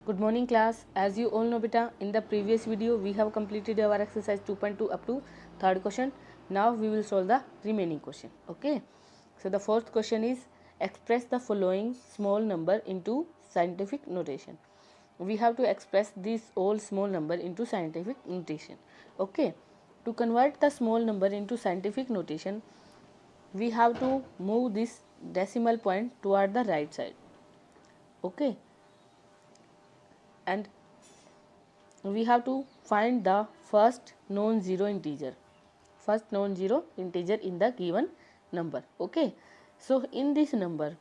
Good morning class. As you all know beta, in the previous video we have completed our exercise 2.2 up to third question. Now we will solve the remaining question. Okay. So the fourth question is express the following small number into scientific notation. We have to express this all small number into scientific notation. Okay. To convert the small number into scientific notation, we have to move this decimal point toward the right side. Okay. And we have to find the first non-zero integer in the given number. Okay, so in this number,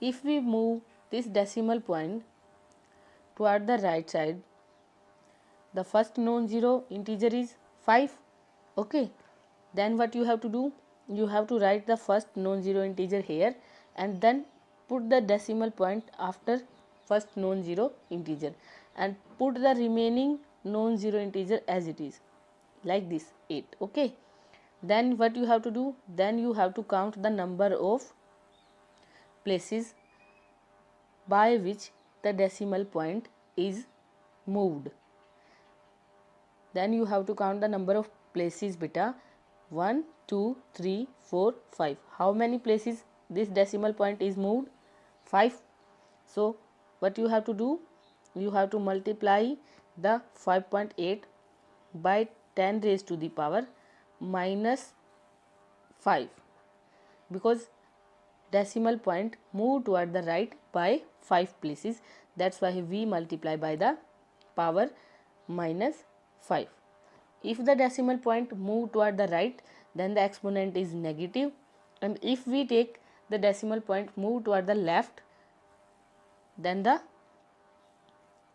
if we move this decimal point toward the right side, the first non-zero integer is 5. Okay, then what you have to do, you have to write the first non-zero integer here and then put the decimal point after first non-zero integer and put the remaining non-zero integer as it is, like this 8. Okay, then what you have to do, then you have to count the number of places by which the decimal point is moved. Then you have to count the number of places beta. 1 2 3 4 5. How many places this decimal point is moved? 5. So what you have to do, you have to multiply the 5.8 by 10 raised to the power minus 5, because decimal point moved toward the right by 5 places. That's why we multiply by the power minus 5. If the decimal point moved toward the right, then the exponent is negative, and if we take the decimal point moved toward the left, then the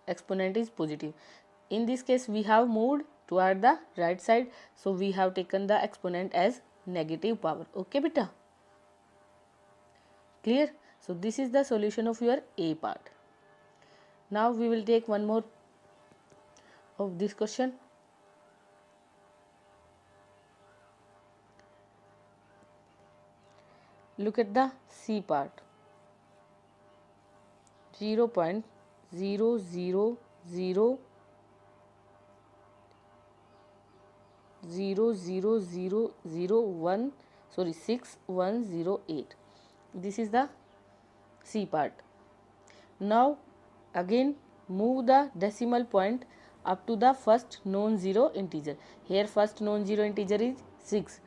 exponent is positive. In this case we have moved toward the right side, so we have taken the exponent as negative power. Okay beta, clear? So this is the solution of your A part. Now we will take one more of this question. Look at the C part. 6108. This is the C part. Now again move the decimal point up to the first non-zero integer. Here first non-zero integer is 6.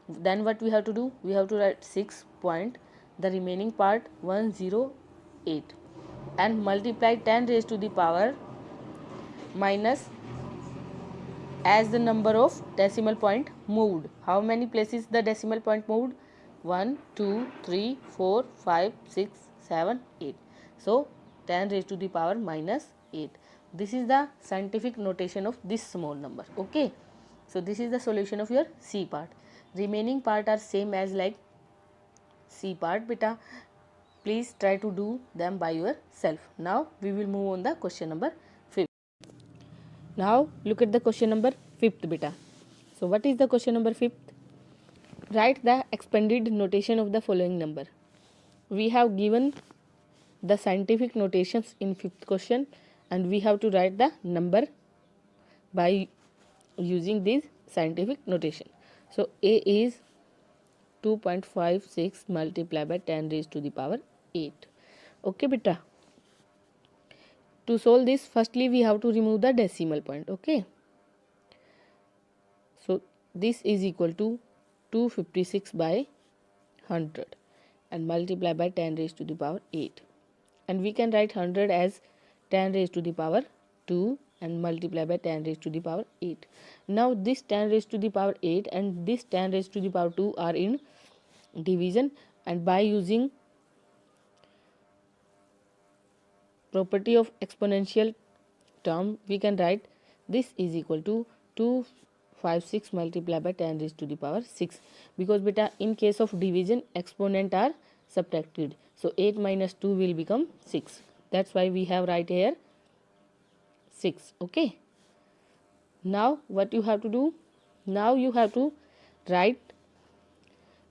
Then what we have to do, we have to write 6 point, the remaining part 108, and multiply 10 raised to the power minus as the number of decimal point moved. How many places the decimal point moved? 1 2 3 4 5 6 7 8. So 10 raised to the power minus 8. This is the scientific notation of this small number. Okay, so this is the solution of your C part. Remaining part are same as like C part beta. Please try to do them by yourself. Now we will move on the question number 5. Now look at the question number 5th beta. So what is the question number 5th? Write the expanded notation of the following number. We have given the scientific notations in 5th question, and we have to write the number by using this scientific notation. So A is 2.56 multiplied by 10 raised to the power 8. Okay beta. To solve this, firstly we have to remove the decimal point. Okay, so this is equal to 256 by 100 and multiply by 10 raised to the power 8, and we can write 100 as 10 raised to the power 2 and multiply by 10 raised to the power 8. Now this 10 raised to the power 8 and this 10 raised to the power 2 are in division, and by using property of exponential term we can write this is equal to 256 multiplied by 10 raised to the power 6, because beta in case of division exponent are subtracted, so 8 minus 2 will become 6. That's why we have write here 6. Okay, now what you have to do, now you have to write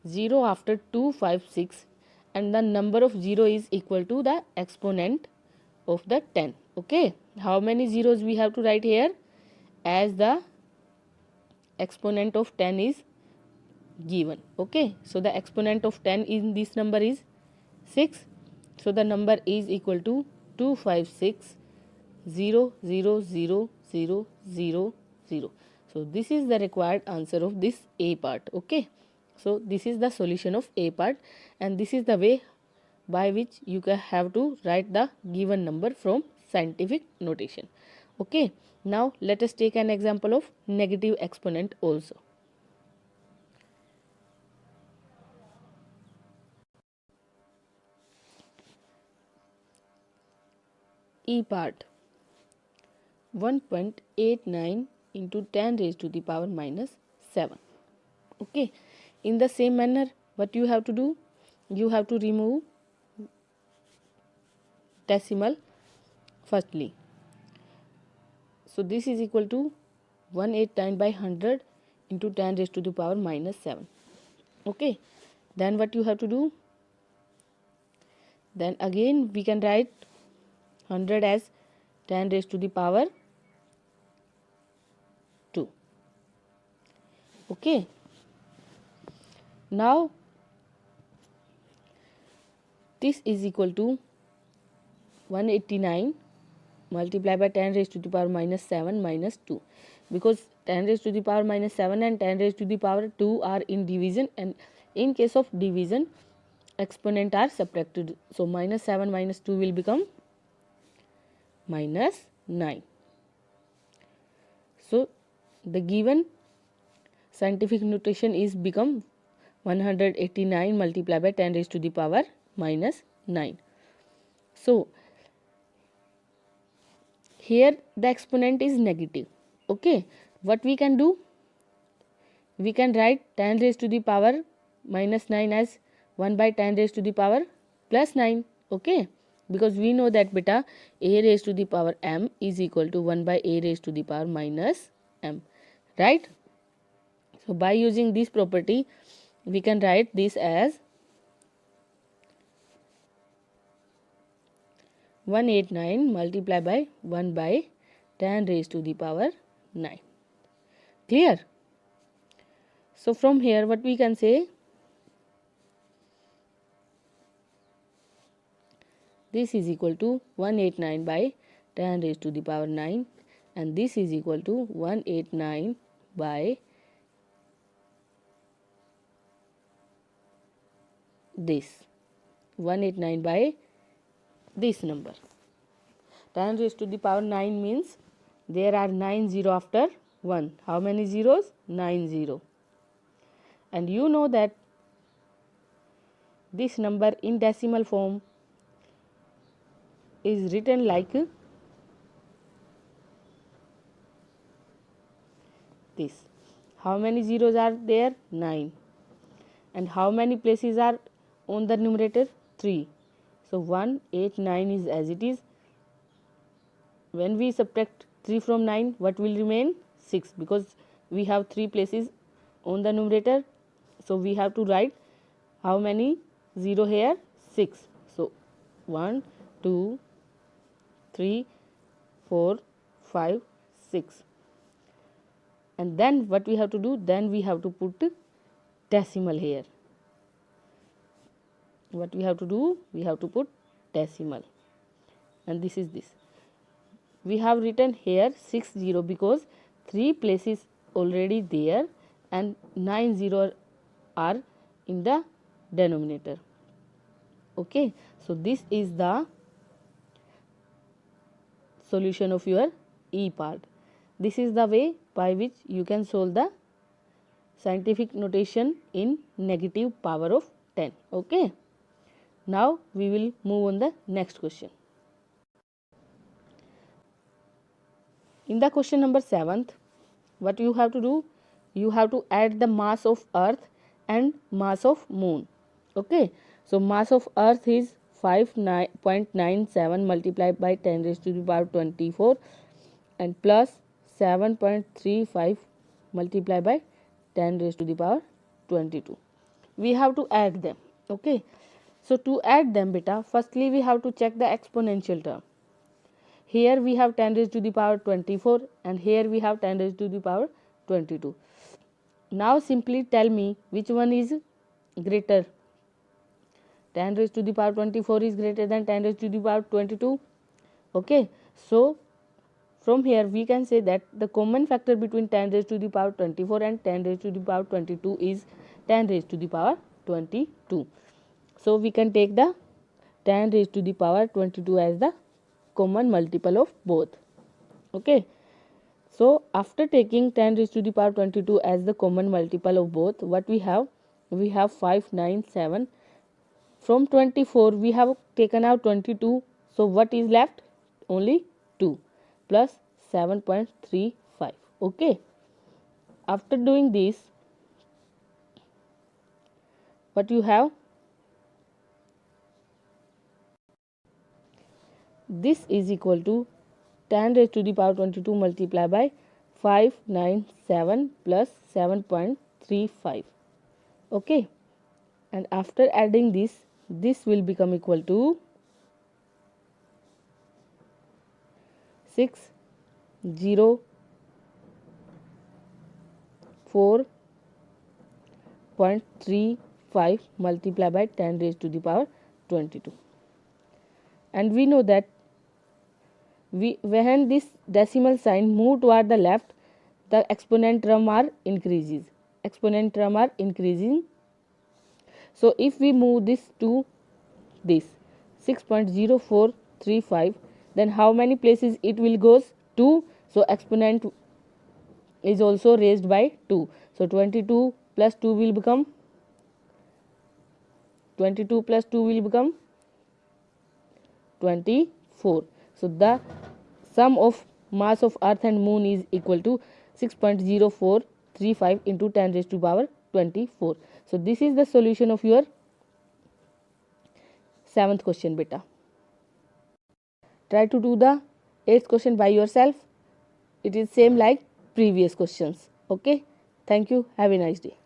0 after 256, and the number of 0 is equal to the exponent of the 10. Okay, how many zeros we have to write here? As the exponent of 10 is given. Okay, so the exponent of 10 in this number is 6. So the number is equal to 256 0 0 0 0 0 0. So this is the required answer of this A part. Okay, so this is the solution of A part, and this is the way by which you can have to write the given number from scientific notation. Okay, now let us take an example of negative exponent also. E part 1.89 into 10 raised to the power minus 7. Okay, in the same manner, what you have to do? You have to remove decimal firstly. So this is equal to 189 by 100 into 10 raised to the power minus 7. Okay, then what you have to do? Then again we can write 100 as 10 raised to the power 2. Okay, now this is equal to 189 multiplied by 10 raised to the power minus 7 minus 2, because 10 raised to the power minus 7 and 10 raised to the power 2 are in division, and in case of division exponent are subtracted. So minus 7 minus 2 will become minus 9. So the given scientific notation is become 189 multiplied by 10 raised to the power minus 9. So here the exponent is negative. Okay, what we can do? We can write 10 raised to the power minus 9 as 1 by 10 raised to the power plus 9. Okay, because we know that beta a raised to the power m is equal to 1 by a raised to the power minus m, right? So by using this property we can write this as 189 multiplied by 1 by 10 raised to the power 9. Clear? So from here what we can say? This is equal to 189 by 10 raised to the power 9, and this is equal to 189 by this 189 by this number. 10 raised to the power 9 means there are 9 0 after 1. How many zeros? 9 0. And you know that this number in decimal form is written like this. How many zeros are there? 9. And how many places are on the numerator? 3. So 189 is as it is. When we subtract 3 from 9, what will remain? 6, because we have 3 places on the numerator. So we have to write how many 0 here? 6. So 1 2 3 4 5 6. And then what we have to do? Then we have to put decimal here. What we have to do? We have to put decimal, and this is this. We have written here 6 0 because 3 places already there and 9 0 are in the denominator. Okay, so this is the solution of your E part. This is the way by which you can solve the scientific notation in negative power of 10. Okay, now we will move on the next question. In the question number 7th, what you have to do? You have to add the mass of earth and mass of moon. Okay, so mass of earth is 5.97 multiplied by 10 raised to the power 24 and plus 7.35 multiplied by 10 raised to the power 22. We have to add them. Okay, so to add them beta, firstly we have to check the exponential term. here we have 10 raised to the power 24 and here we have 10 raised to the power 22. Now simply tell me which one is greater. 10 raised to the power 24 is greater than 10 raised to the power 22. Okay, so from here we can say that the common factor between 10 raised to the power 24 and 10 raised to the power 22 is 10 raised to the power 22. So we can take the 10 raised to the power 22 as the common multiple of both. Okay, so after taking 10 raised to the power 22 as the common multiple of both, what we have? We have 5, 9, 7. From 24 we have taken out 22. So what is left? Only 2 plus 7.35. Okay. After doing this, what you have? This is equal to 10 raised to the power 22 multiplied by 597 plus 7.35. Okay, and after adding this will become equal to 604.35 multiplied by 10 raised to the power 22. And we know that when this decimal sign move toward the left, the exponent term are increasing. So if we move this to this 6.0435, then how many places it will goes? 2. So exponent is also raised by 2. So 22 plus 2 will become 24. So the sum of mass of earth and moon is equal to 6.0435 into 10 raised to power 24. So this is the solution of your 7th question, beta. Try to do the 8th question by yourself. It is same like previous questions. Okay, thank you, have a nice day.